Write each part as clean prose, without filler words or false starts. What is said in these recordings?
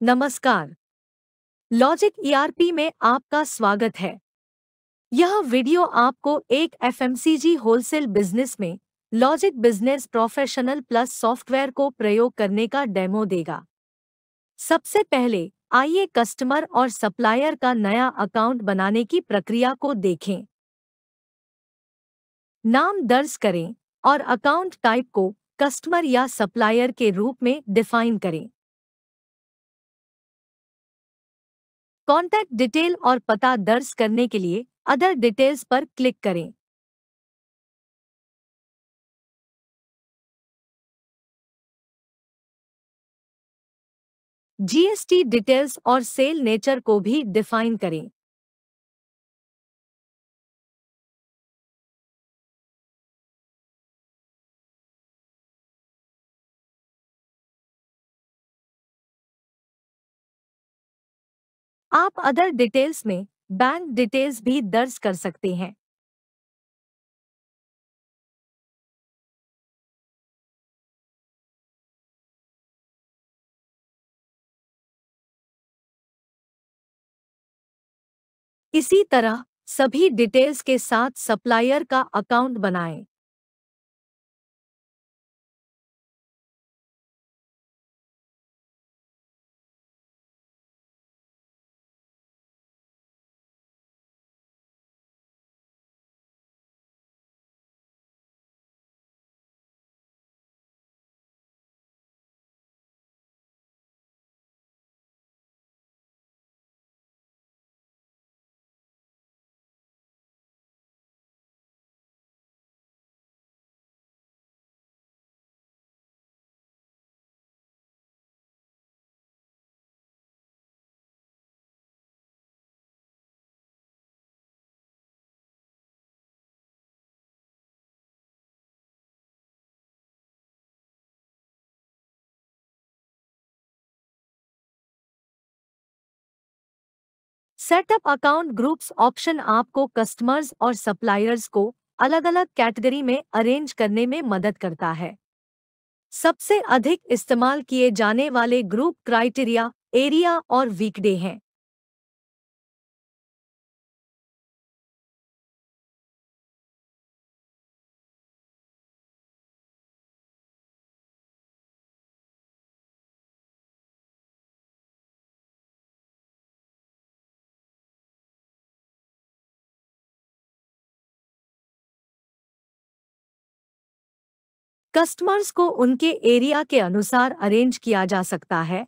नमस्कार। Logic ERP में आपका स्वागत है। यह वीडियो आपको एक एफएमसीजी होलसेल बिजनेस में logic business professional plus software को प्रयोग करने का डेमो देगा। सबसे पहले आइए कस्टमर और सप्लायर का नया अकाउंट बनाने की प्रक्रिया को देखें। नाम दर्ज करें और अकाउंट टाइप को कस्टमर या सप्लायर के रूप में डिफाइन करें। कॉन्टैक्ट डिटेल और पता दर्ज करने के लिए अदर डिटेल्स पर क्लिक करें। जीएसटी डिटेल्स और सेल नेचर को भी डिफाइन करें। आप अदर डिटेल्स में बैंक डिटेल्स भी दर्ज कर सकते हैं। इसी तरह सभी डिटेल्स के साथ सप्लायर का अकाउंट बनाएं। सेटअप अकाउंट ग्रुप्स ऑप्शन आपको कस्टमर्स और सप्लायर्स को अलग-अलग कैटेगरी में अरेंज करने में मदद करता है। सबसे अधिक इस्तेमाल किए जाने वाले ग्रुप क्राइटेरिया, एरिया और वीकडे हैं। कस्टमर्स को उनके एरिया के अनुसार अरेंज किया जा सकता है।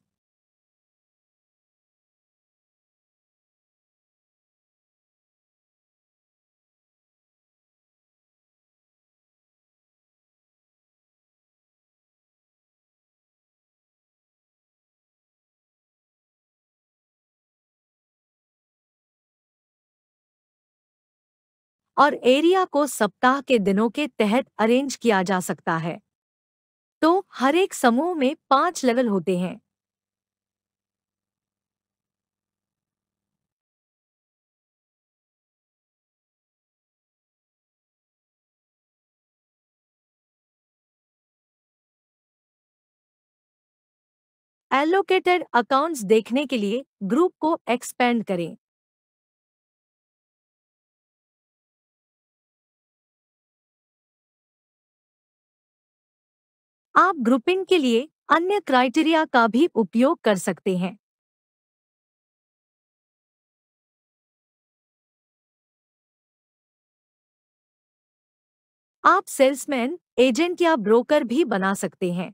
और एरिया को सप्ताह के दिनों के तहत अरेंज किया जा सकता है। तो हर एक समूह में 5 लेवल होते हैं। एलोकेटेड अकाउंट्स देखने के लिए ग्रुप को एक्सपेंड करें। आप ग्रुपिंग के लिए अन्य क्राइटेरिया का भी उपयोग कर सकते हैं। आप सेल्समैन, एजेंट या ब्रोकर भी बना सकते हैं।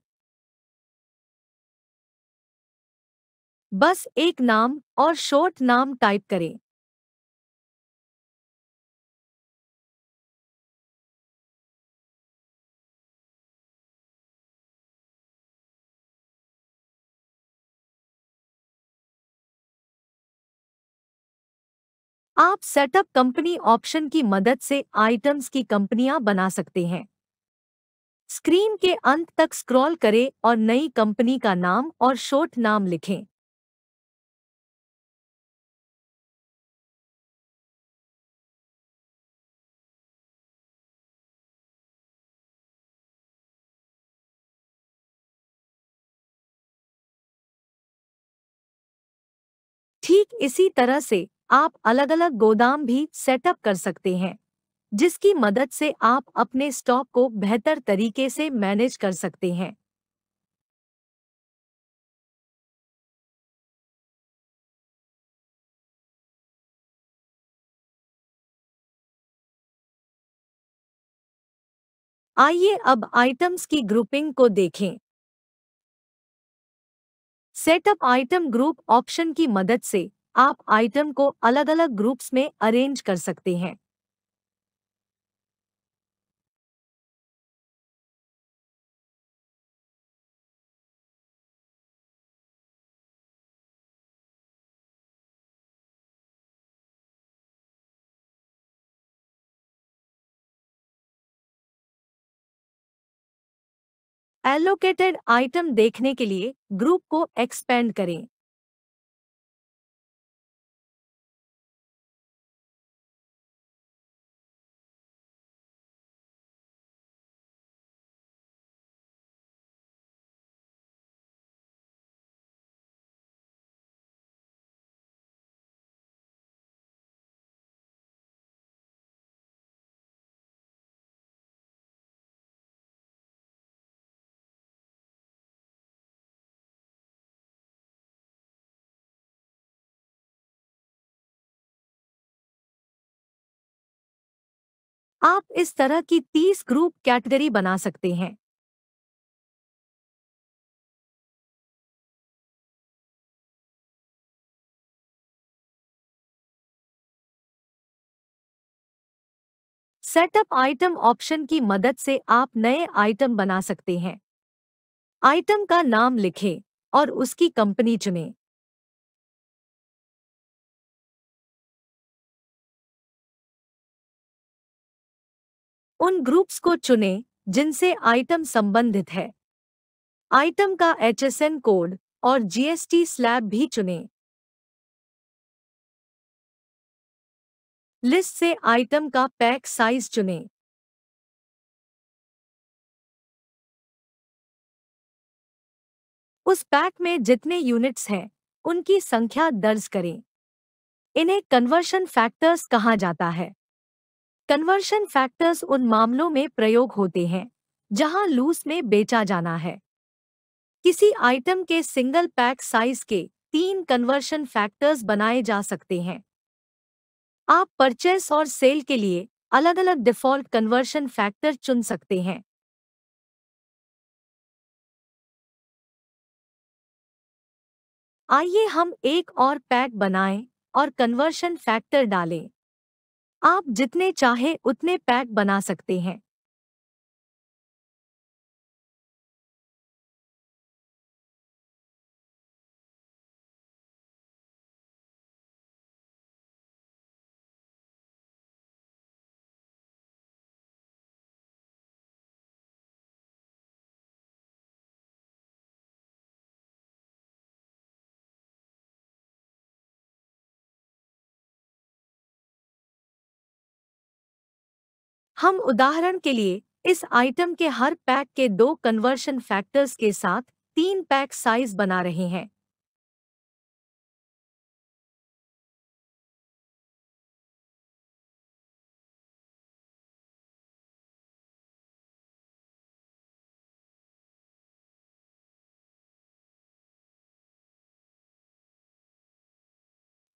बस एक नाम और शॉर्ट नाम टाइप करें। आप सेटअप कंपनी ऑप्शन की मदद से आइटम्स की कंपनियां बना सकते हैं। स्क्रीन के अंत तक स्क्रॉल करें और नई कंपनी का नाम और शॉर्ट नाम लिखें। ठीक इसी तरह से आप अलग-अलग गोदाम भी सेटअप कर सकते हैं, जिसकी मदद से आप अपने स्टॉक को बेहतर तरीके से मैनेज कर सकते हैं। आइए अब आइटम्स की ग्रुपिंग को देखें। सेटअप आइटम ग्रुप ऑप्शन की मदद से आप आइटम को अलग-अलग ग्रुप्स में अरेंज कर सकते हैं। एलोकेटेड आइटम देखने के लिए ग्रुप को एक्सपेंड करें। आप इस तरह की 30 ग्रुप कैटेगरी बना सकते हैं। सेटअप आइटम ऑप्शन की मदद से आप नए आइटम बना सकते हैं। आइटम का नाम लिखें और उसकी कंपनी चुनें। उन ग्रुप्स को चुनें जिनसे आइटम संबंधित है। आइटम का HSN कोड और GST स्लैब भी चुनें। लिस्ट से आइटम का पैक साइज चुनें। उस पैक में जितने यूनिट्स हैं, उनकी संख्या दर्ज करें। इन्हें कन्वर्शन फैक्टर्स कहा जाता है। कन्वर्शन फैक्टर्स उन मामलों में प्रयोग होते हैं जहां लूज में बेचा जाना है। किसी आइटम के सिंगल पैक साइज के 3 कन्वर्शन फैक्टर्स बनाए जा सकते हैं। आप परचेस और सेल के लिए अलग-अलग डिफ़ॉल्ट कन्वर्शन फैक्टर चुन सकते हैं। आइए हम एक और पैक बनाएं और कन्वर्शन फैक्टर डालें। आप जितने चाहे उतने पैक बना सकते हैं। हम उदाहरण के लिए इस आइटम के हर पैक के 2 कन्वर्शन फैक्टर्स के साथ 3 पैक साइज बना रहे हैं।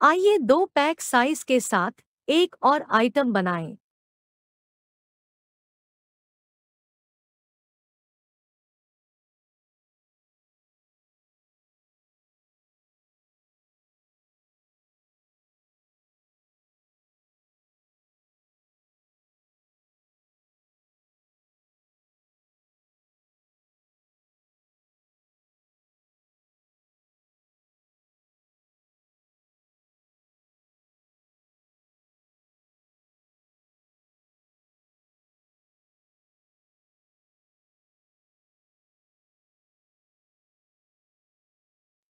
आइए 2 पैक साइज के साथ एक और आइटम बनाएं।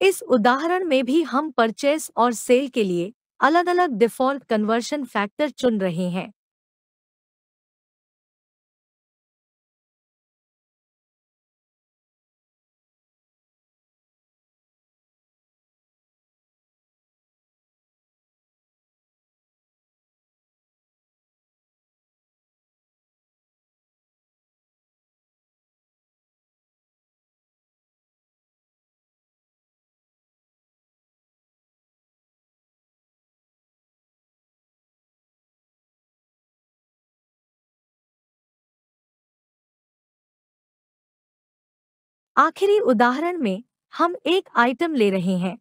इस उदाहरण में भी हम परचेस और सेल के लिए अलग-अलग डिफ़ॉल्ट कन्वर्शन फैक्टर चुन रहे हैं। आखिरी उदाहरण में हम एक आइटम ले रहे हैं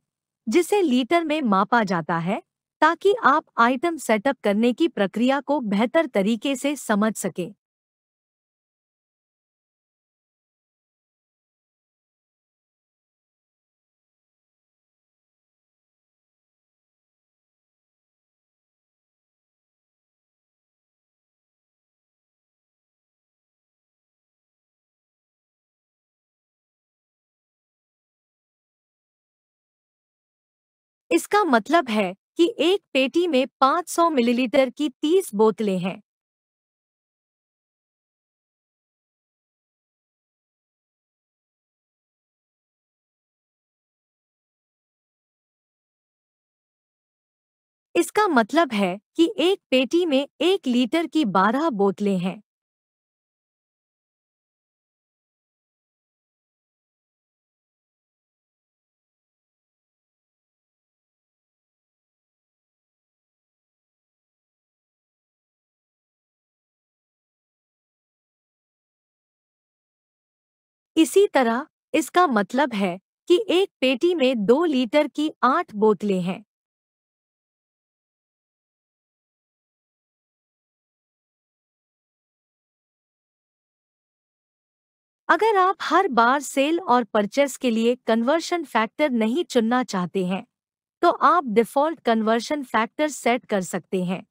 जिसे लीटर में मापा जाता है ताकि आप आइटम सेटअप करने की प्रक्रिया को बेहतर तरीके से समझ सकें। इसका मतलब है कि एक पेटी में 500 मिलीलीटर की 30 बोतलें हैं। इसका मतलब है कि एक पेटी में 1 लीटर की 12 बोतलें हैं। इसी तरह इसका मतलब है कि एक पेटी में 2 लीटर की 8 बोतलें हैं। अगर आप हर बार सेल और परचेस के लिए कन्वर्शन फैक्टर नहीं चुनना चाहते हैं, तो आप डिफ़ॉल्ट कन्वर्शन फैक्टर सेट कर सकते हैं।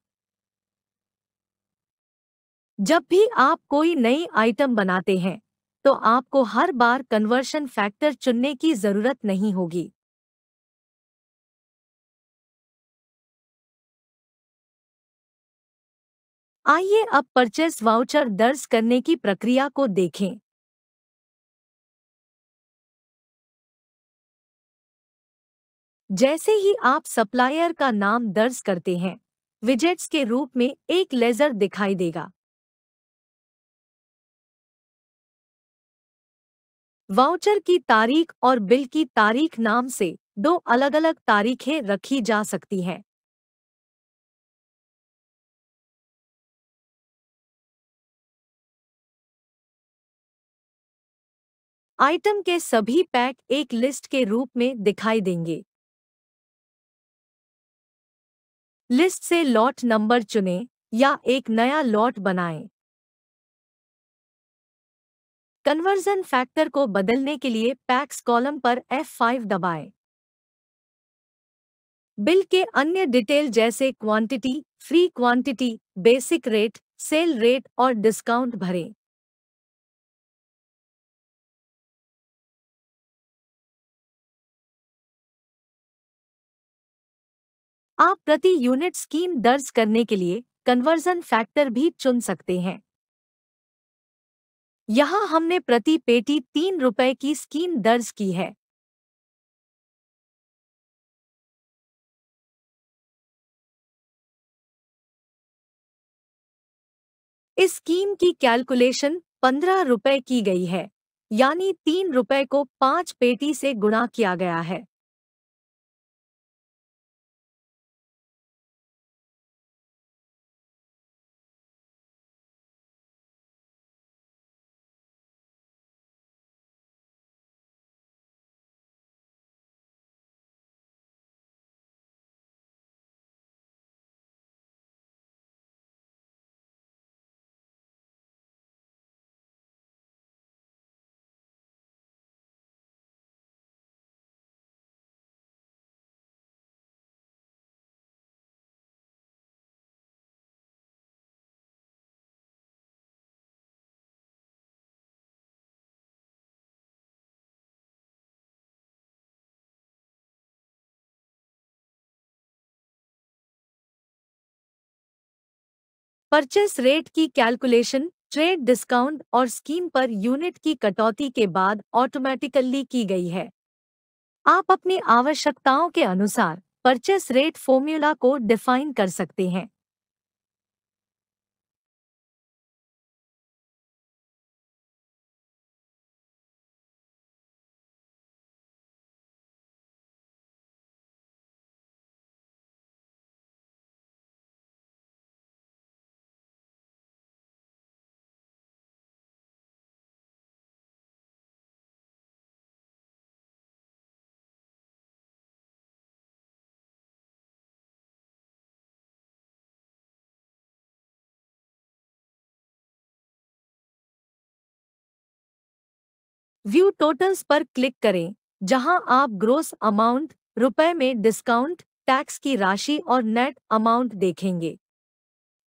जब भी आप कोई नई आइटम बनाते हैं, तो आपको हर बार कन्वर्शन फैक्टर चुनने की ज़रूरत नहीं होगी। आइए अब परचेस वाउचर दर्ज करने की प्रक्रिया को देखें। जैसे ही आप सप्लायर का नाम दर्ज करते हैं, विजेट्स के रूप में एक लेजर दिखाई देगा। वाउचर की तारीख और बिल की तारीख नाम से दो अलग-अलग तारीखें रखी जा सकती हैं। आइटम के सभी पैक एक लिस्ट के रूप में दिखाई देंगे। लिस्ट से लॉट नंबर चुनें या एक नया लॉट बनाएं। कन्वर्जन फैक्टर को बदलने के लिए पैक्स कॉलम पर F5 दबाएं। बिल के अन्य डिटेल जैसे quantity, free quantity, basic rate, cell rate और डिस्काउंट भरें। आप प्रति यूनिट स्कीम दर्ज करने के लिए कन्वर्जन फैक्टर भी चुन सकते हैं। यहाँ हमने प्रति पेटी 3 रुपए की स्कीम दर्ज की है। इस स्कीम की कैलकुलेशन 15 रुपए की गई है, यानी 3 रुपए को 5 पेटी से गुणा किया गया है। परचेस रेट की कैलकुलेशन ट्रेड डिस्काउंट और स्कीम पर यूनिट की कटौती के बाद ऑटोमेटिकली की गई है। आप अपनी आवश्यकताओं के अनुसार परचेस रेट फॉर्मूला को डिफाइन कर सकते हैं। व्यू टोटल्स पर क्लिक करें, जहां आप ग्रोस अमाउंट, रुपए में डिस्काउंट, टैक्स की राशि और नेट अमाउंट देखेंगे।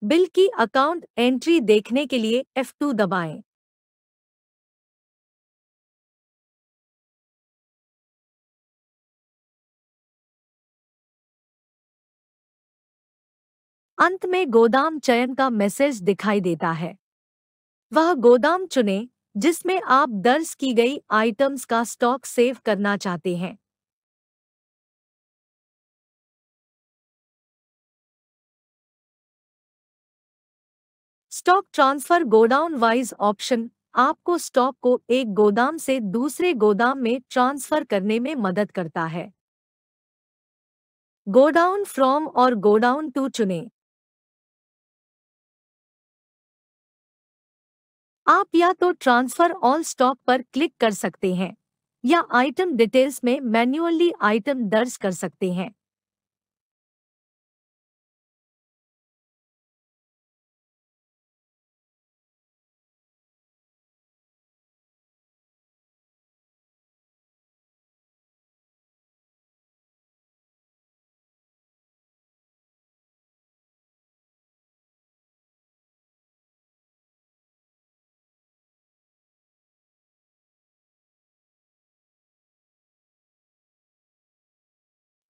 बिल की अकाउंट एंट्री देखने के लिए F2 दबाएं। अंत में गोदाम चयन का मैसेज दिखाई देता है। वह गोदाम चुनें जिसमें आप दर्ज की गई आइटम्स का स्टॉक सेव करना चाहते हैं। Stock transfer godown wise option आपको स्टॉक को एक गोदाम से दूसरे गोदाम में ट्रांसफर करने में मदद करता है। गोडाउन फ्रॉम और गोडाउन टू चुनें। आप या तो ट्रांसफर ऑल स्टॉक पर क्लिक कर सकते हैं या आइटम डिटेल्स में मैन्युअली आइटम दर्ज कर सकते हैं।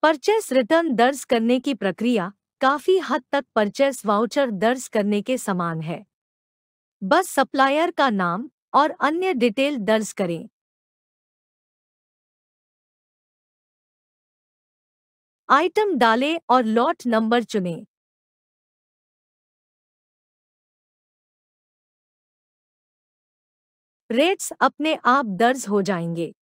परचेस रिटर्न दर्ज करने की प्रक्रिया काफी हद तक परचेस वाउचर दर्ज करने के समान है। बस सप्लायर का नाम और अन्य डिटेल दर्ज करें। आइटम डालें और लॉट नंबर चुनें। रेट्स अपने आप दर्ज हो जाएंगे।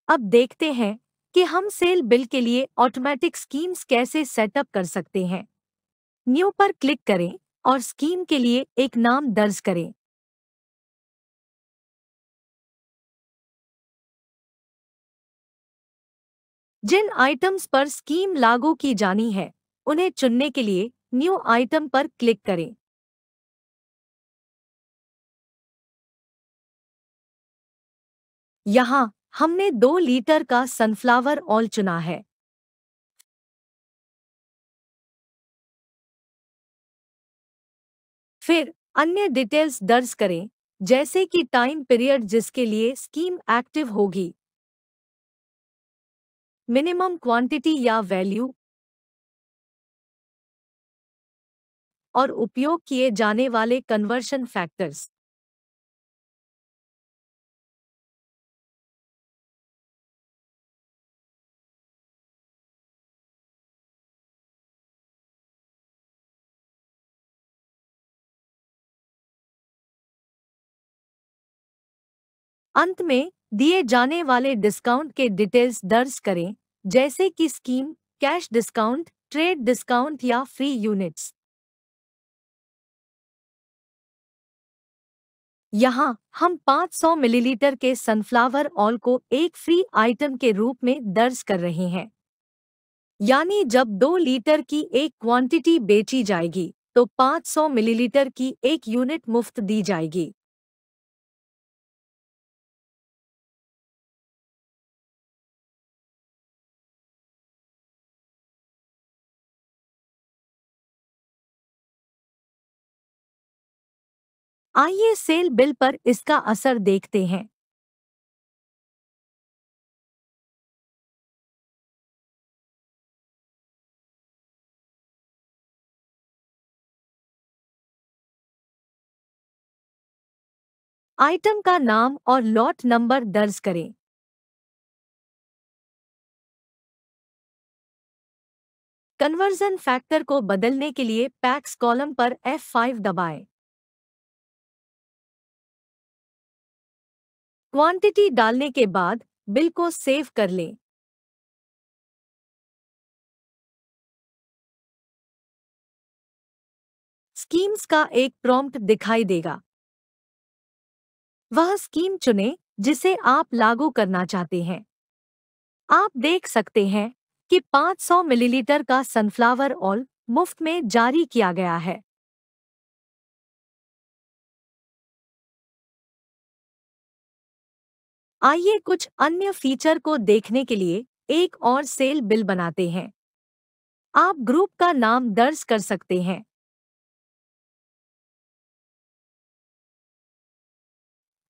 अब देखते हैं कि हम सेल बिल के लिए ऑटोमेटिक स्कीम्स कैसे सेटअप कर सकते हैं। न्यू पर क्लिक करें और स्कीम के लिए एक नाम दर्ज करें। जिन आइटम्स पर स्कीम लागू की जानी है, उन्हें चुनने के लिए न्यू आइटम पर क्लिक करें। यहाँ हमने 2 लीटर का सनफ्लावर ऑयल चुना है। फिर अन्य डिटेल्स दर्ज करें, जैसे कि टाइम पीरियड जिसके लिए स्कीम एक्टिव होगी, मिनिमम क्वांटिटी या वैल्यू और उपयोग किए जाने वाले कन्वर्शन फैक्टर्स। अंत में दिए जाने वाले डिस्काउंट के डिटेल्स दर्ज करें, जैसे कि scheme, cash discount, trade discount या फ्री यूनिट्स। यहाँ हम 500 मिलीलीटर के सनफ्लावर ऑयल को एक फ्री आइटम के रूप में दर्ज कर रहे हैं। यानी जब 2 लीटर की एक क्वांटिटी बेची जाएगी, तो 500 मिलीलीटर की एक यूनिट मुफ्त दी जाएगी। आइए सेल बिल पर इसका असर देखते हैं। आइटम का नाम और लॉट नंबर दर्ज करें। कन्वर्जन फैक्टर को बदलने के लिए पैक्स कॉलम पर F5 दबाएं। क्वांटिटी डालने के बाद बिल को सेव कर लें। स्कीम्स का एक प्रॉम्प्ट दिखाई देगा। वह स्कीम चुनें जिसे आप लागू करना चाहते हैं। आप देख सकते हैं कि 500 मिलीलीटर का सनफ्लावर ऑयल मुफ्त में जारी किया गया है। आइए कुछ अन्य फीचर को देखने के लिए एक और सेल बिल बनाते हैं। आप ग्रुप का नाम दर्ज कर सकते हैं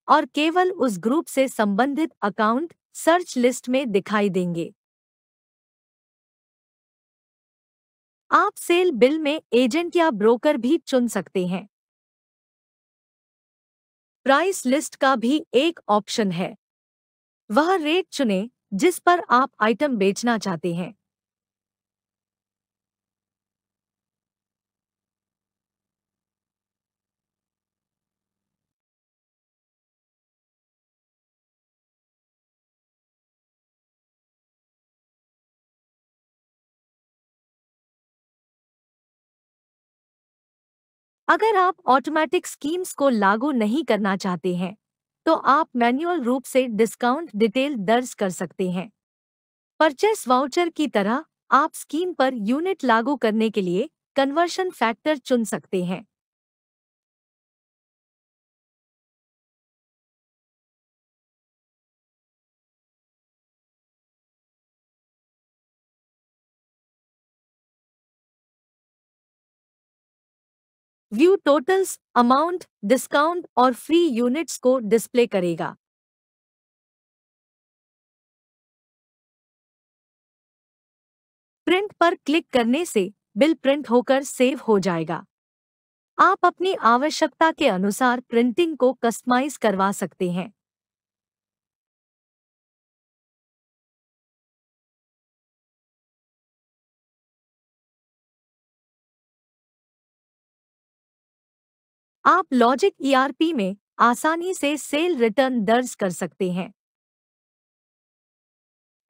और केवल उस ग्रुप से संबंधित अकाउंट सर्च लिस्ट में दिखाई देंगे। आप सेल बिल में एजेंट या ब्रोकर भी चुन सकते हैं। प्राइस लिस्ट का भी एक ऑप्शन है। वह रेट चुनें जिस पर आप आइटम बेचना चाहते हैं। अगर आप ऑटोमेटिक स्कीम्स को लागू नहीं करना चाहते हैं, तो आप मैन्युअल रूप से डिस्काउंट डिटेल दर्ज कर सकते हैं। परचेस वाउचर की तरह आप स्कीम पर यूनिट लागू करने के लिए कन्वर्शन फैक्टर चुन सकते हैं। व्यू टोटल्स अमाउंट, डिस्काउंट और फ्री यूनिट्स को डिस्प्ले करेगा। प्रिंट पर क्लिक करने से बिल प्रिंट होकर सेव हो जाएगा। आप अपनी आवश्यकता के अनुसार प्रिंटिंग को कस्टमाइज करवा सकते हैं। आप लॉजिक ईआरपी में आसानी से सेल रिटर्न दर्ज कर सकते हैं।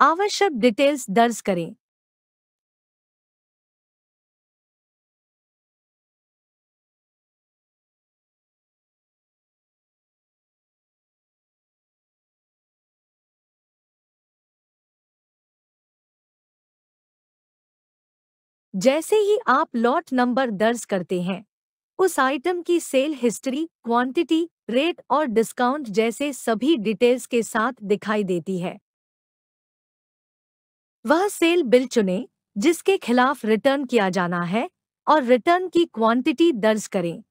आवश्यक डिटेल्स दर्ज करें। जैसे ही आप लॉट नंबर दर्ज करते हैं, उस आइटम की सेल हिस्ट्री, क्वांटिटी, रेट और डिस्काउंट जैसे सभी डिटेल्स के साथ दिखाई देती है। वह सेल बिल चुनें जिसके खिलाफ रिटर्न किया जाना है और रिटर्न की क्वांटिटी दर्ज करें।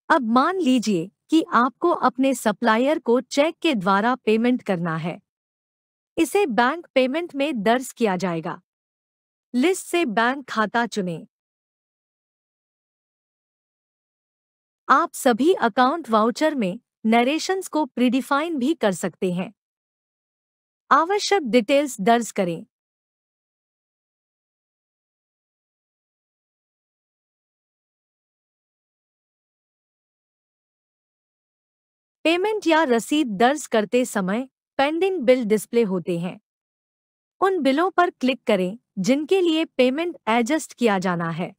अब मान लीजिए कि आपको अपने सप्लायर को चेक के द्वारा पेमेंट करना है। इसे बैंक पेमेंट में दर्ज किया जाएगा। लिस्ट से बैंक खाता चुनें। आप सभी अकाउंट वाउचर में नरेशंस को प्रीडिफाइन भी कर सकते हैं। आवश्यक डिटेल्स दर्ज करें। पेमेंट या रसीद दर्ज करते समय पेंडिंग बिल डिस्प्ले होते हैं। उन बिलों पर क्लिक करें जिनके लिए पेमेंट एडजस्ट किया जाना है।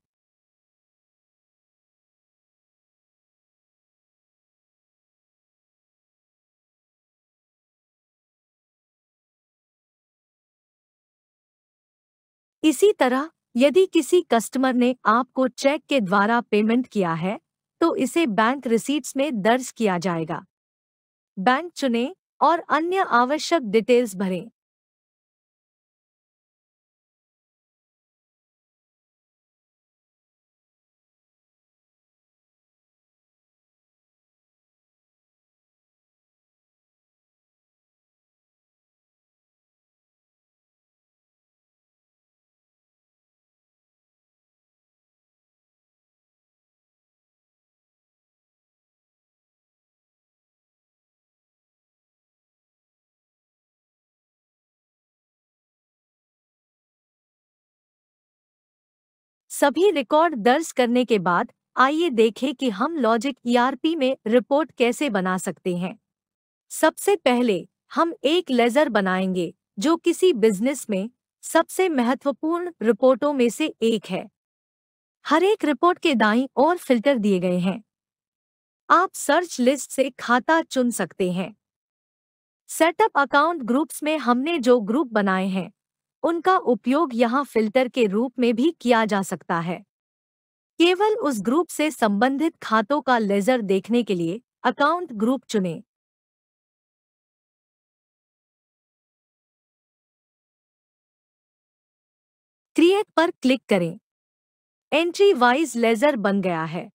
इसी तरह यदि किसी कस्टमर ने आपको चेक के द्वारा पेमेंट किया है, तो इसे बैंक रिसीट्स में दर्ज किया जाएगा। बैंक चुनें और अन्य आवश्यक डिटेल्स भरें। सभी रिकॉर्ड दर्ज करने के बाद आइए देखें कि हम लॉजिक ईआरपी में रिपोर्ट कैसे बना सकते हैं। सबसे पहले हम एक लेजर बनाएंगे जो किसी बिजनेस में सबसे महत्वपूर्ण रिपोर्टों में से एक है। हर एक रिपोर्ट के दाईं ओर फिल्टर दिए गए हैं। आप सर्च लिस्ट से खाता चुन सकते हैं। सेटअप अकाउंट ग्रुप्स में हमने जो ग्रुप बनाए हैं उनका उपयोग यहाँ फिल्टर के रूप में भी किया जा सकता है। केवल उस ग्रुप से संबंधित खातों का लेजर देखने के लिए अकाउंट ग्रुप चुनें। क्रिएट पर क्लिक करें। एंट्री वाइज लेजर बन गया है।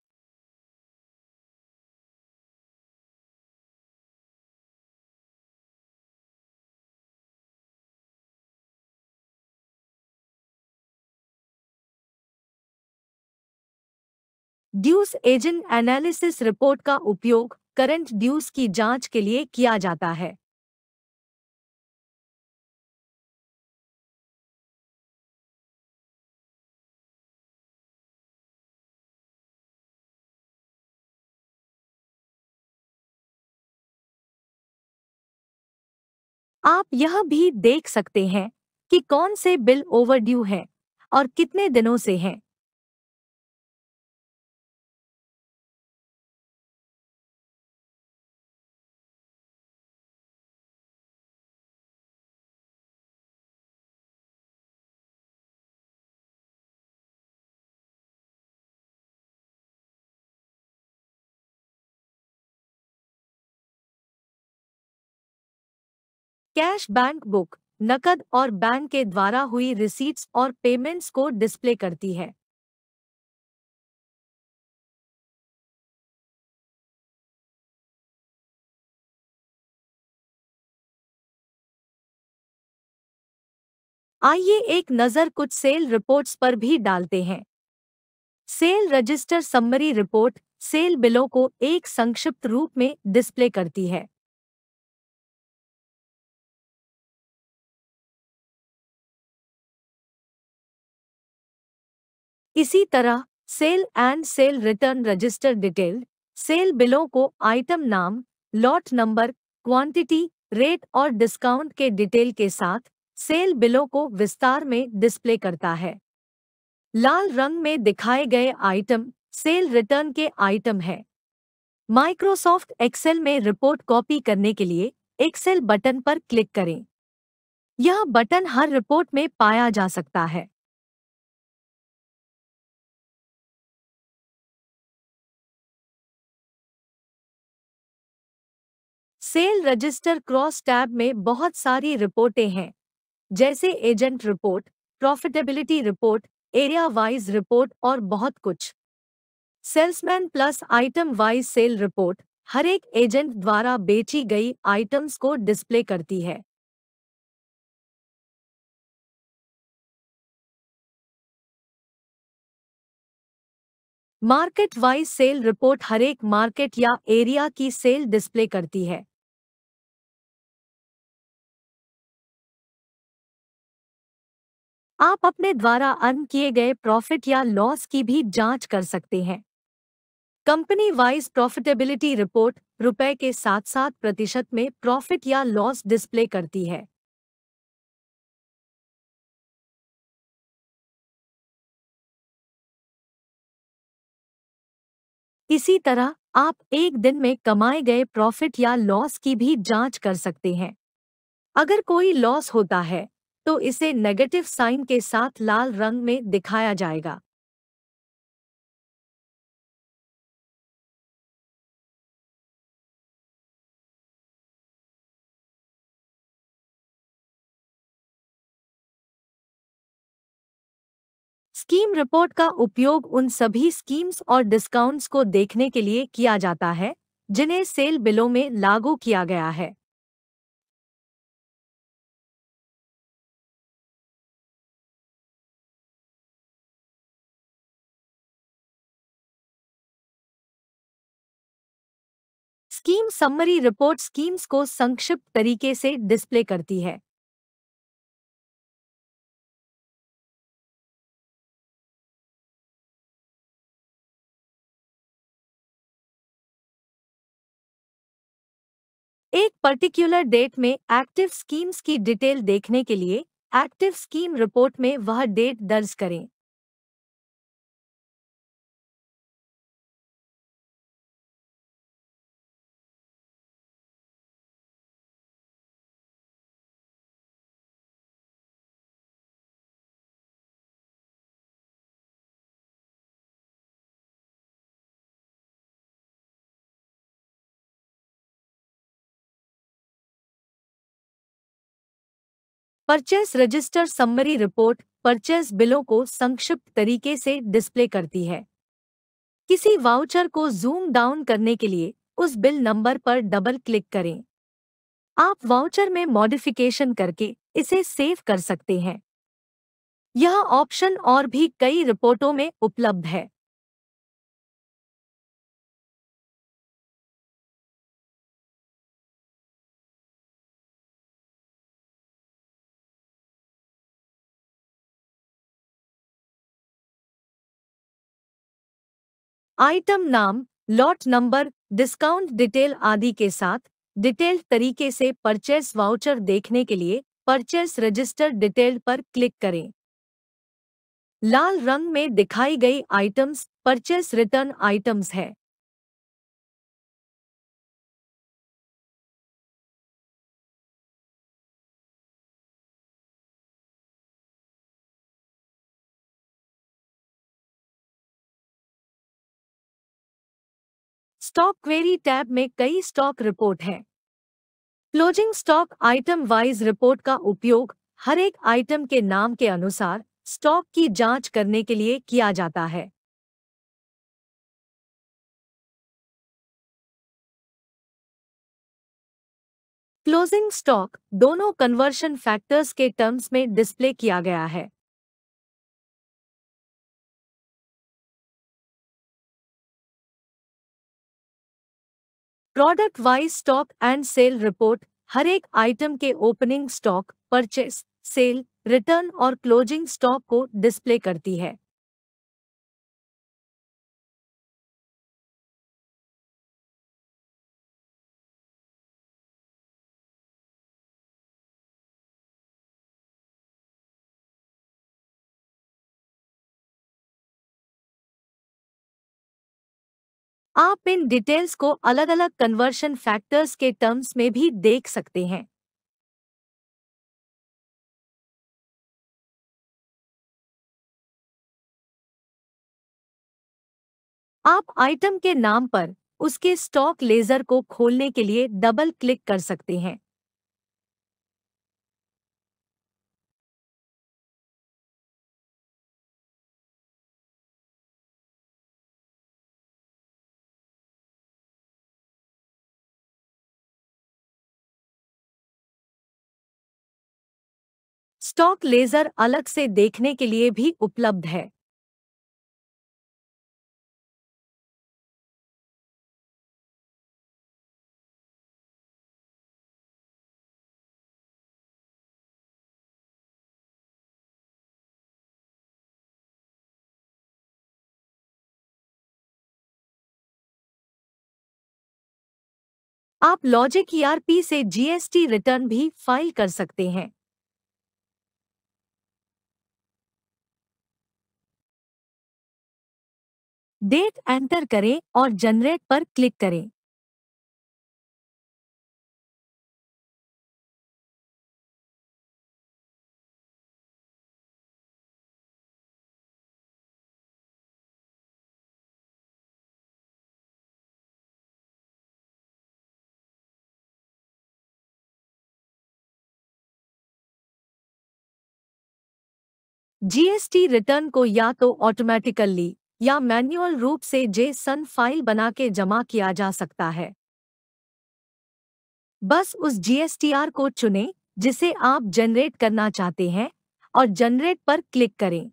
ड्यूस एजेंट एनालिसिस रिपोर्ट का उपयोग करंट ड्यूस की जांच के लिए किया जाता है। आप यह भी देख सकते हैं कि कौन से बिल ओवरड्यू हैं और कितने दिनों से हैं। कैश बैंक बुक नकद और बैंक के द्वारा हुई रिसीट्स और पेमेंट्स को डिस्प्ले करती है। आइए एक नज़र कुछ सेल रिपोर्ट्स पर भी डालते हैं। Sale register summary report sale बिलों को एक संक्षिप्त रूप में डिस्प्ले करती है। इसी तरह sale and sale return register detailed sale बिलों को आइटम नाम, लॉट नंबर, क्वांटिटी, रेट और डिस्काउंट के डिटेल के साथ सेल बिलों को विस्तार में डिस्प्ले करता है। लाल रंग में दिखाए गए आइटम सेल रिटर्न के आइटम है। माइक्रोसॉफ्ट एक्सेल में रिपोर्ट कॉपी करने के लिए एक्सेल बटन पर क्लिक करें। यह बटन हर रिपोर्ट में पाया जा सकता है। सेल रजिस्टर क्रॉस टैब में बहुत सारी रिपोर्टें हैं, जैसे agent report, profitability report, area wise report और बहुत कुछ। Salesman plus item wise sale report हर एक एजेंट द्वारा बेची गई आइटम्स को डिस्प्ले करती है। मार्केट वाइज सेल रिपोर्ट हर एक मार्केट या एरिया की सेल डिस्प्ले करती है। आप अपने द्वारा अर्न किए गए प्रॉफिट या लॉस की भी जांच कर सकते हैं। कंपनी वाइज प्रॉफिटेबिलिटी रिपोर्ट रुपए के साथ साथ प्रतिशत में प्रॉफिट या लॉस डिस्प्ले करती है। इसी तरह आप एक दिन में कमाए गए प्रॉफिट या लॉस की भी जांच कर सकते हैं। अगर कोई लॉस होता है तो इसे नेगेटिव साइन के साथ लाल रंग में दिखाया जाएगा। स्कीम रिपोर्ट का उपयोग उन सभी स्कीम्स और डिस्काउंट्स को देखने के लिए किया जाता है जिन्हें सेल बिलों में लागू किया गया है। स्कीम समरी रिपोर्ट स्कीम्स को संक्षिप्त तरीके से डिस्प्ले करती है। पर्टिकुलर डेट में एक्टिव स्कीम्स की डिटेल देखने के लिए एक्टिव स्कीम रिपोर्ट में वह डेट दर्ज करें। Purchase register summary report purchase बिलों को संक्षिप्त तरीके से डिस्प्ले करती है। किसी वाउचर को जूम डाउन करने के लिए उस बिल नंबर पर डबल क्लिक करें। आप वाउचर में मॉडिफिकेशन करके इसे सेव कर सकते हैं। यह ऑप्शन और भी कई रिपोर्टों में उपलब्ध है। आइटम नाम, लॉट नंबर, डिस्काउंट डिटेल आदि के साथ डिटेल्ड तरीके से परचेस वाउचर देखने के लिए परचेस रजिस्टर डिटेल्ड पर क्लिक करें। लाल रंग में दिखाई गई आइटम्स परचेस रिटर्न आइटम्स है। स्टॉक क्वेरी टैब में कई स्टॉक रिपोर्ट है। Closing stock item wise report का उपयोग हर एक आइटम के नाम के अनुसार स्टॉक की जांच करने के लिए किया जाता है। क्लोजिंग स्टॉक दोनों कन्वर्शन फैक्टर्स के टर्म्स में डिस्प्ले किया गया है। Product wise stock and sale report हर एक आइटम के opening stock, purchase, sale, return और क्लोजिंग स्टॉक को डिस्प्ले करती है। आप इन डिटेल्स को अलग-अलग कन्वर्शन फैक्टर्स के टर्म्स में भी देख सकते हैं। आप आइटम के नाम पर उसके स्टॉक लेजर को खोलने के लिए डबल क्लिक कर सकते हैं। स्टॉक लेजर अलग से देखने के लिए भी उपलब्ध है। आप लॉजिक ईआरपी से जीएसटी रिटर्न भी फाइल कर सकते हैं। डेट एंटर करें और जनरेट पर क्लिक करें। जीएसटी रिटर्न को या तो ऑटोमेटिकली या मैन्युअल रूप से जेसन फाइल बना के जमा किया जा सकता है। बस उस जीएसटीआर को चुनें जिसे आप जनरेट करना चाहते हैं और जनरेट पर क्लिक करें।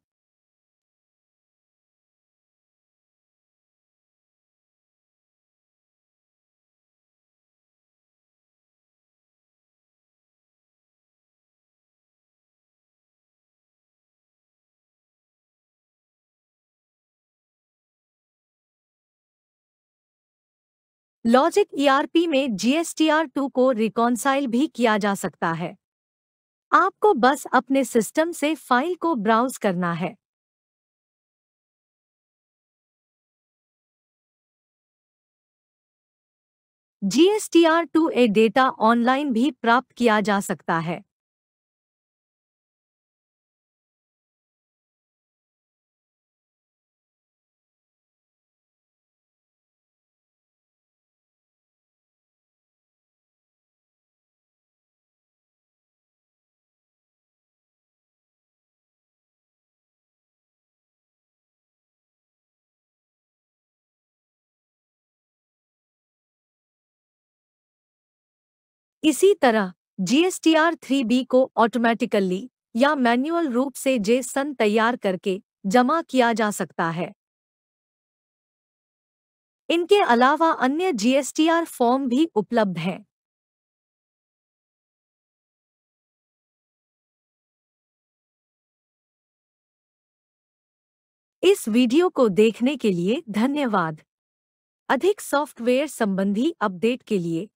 लॉजिक ईआरपी में GSTR2 को रिकॉन्साइल भी किया जा सकता है। आपको बस अपने सिस्टम से फाइल को ब्राउज करना है। GSTR2 डेटा ऑनलाइन भी प्राप्त किया जा सकता है। इसी तरह GSTR3B को ऑटोमेटिकली या मैन्युअल रूप से जेसन तैयार करके जमा किया जा सकता है। इनके अलावा अन्य GSTR फॉर्म भी उपलब्ध हैं। इस वीडियो को देखने के लिए धन्यवाद। अधिक सॉफ्टवेयर संबंधी अपडेट के लिए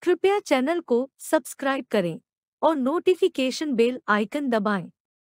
कृपया चैनल को सब्सक्राइब करें और नोटिफिकेशन बेल आइकन दबाएं।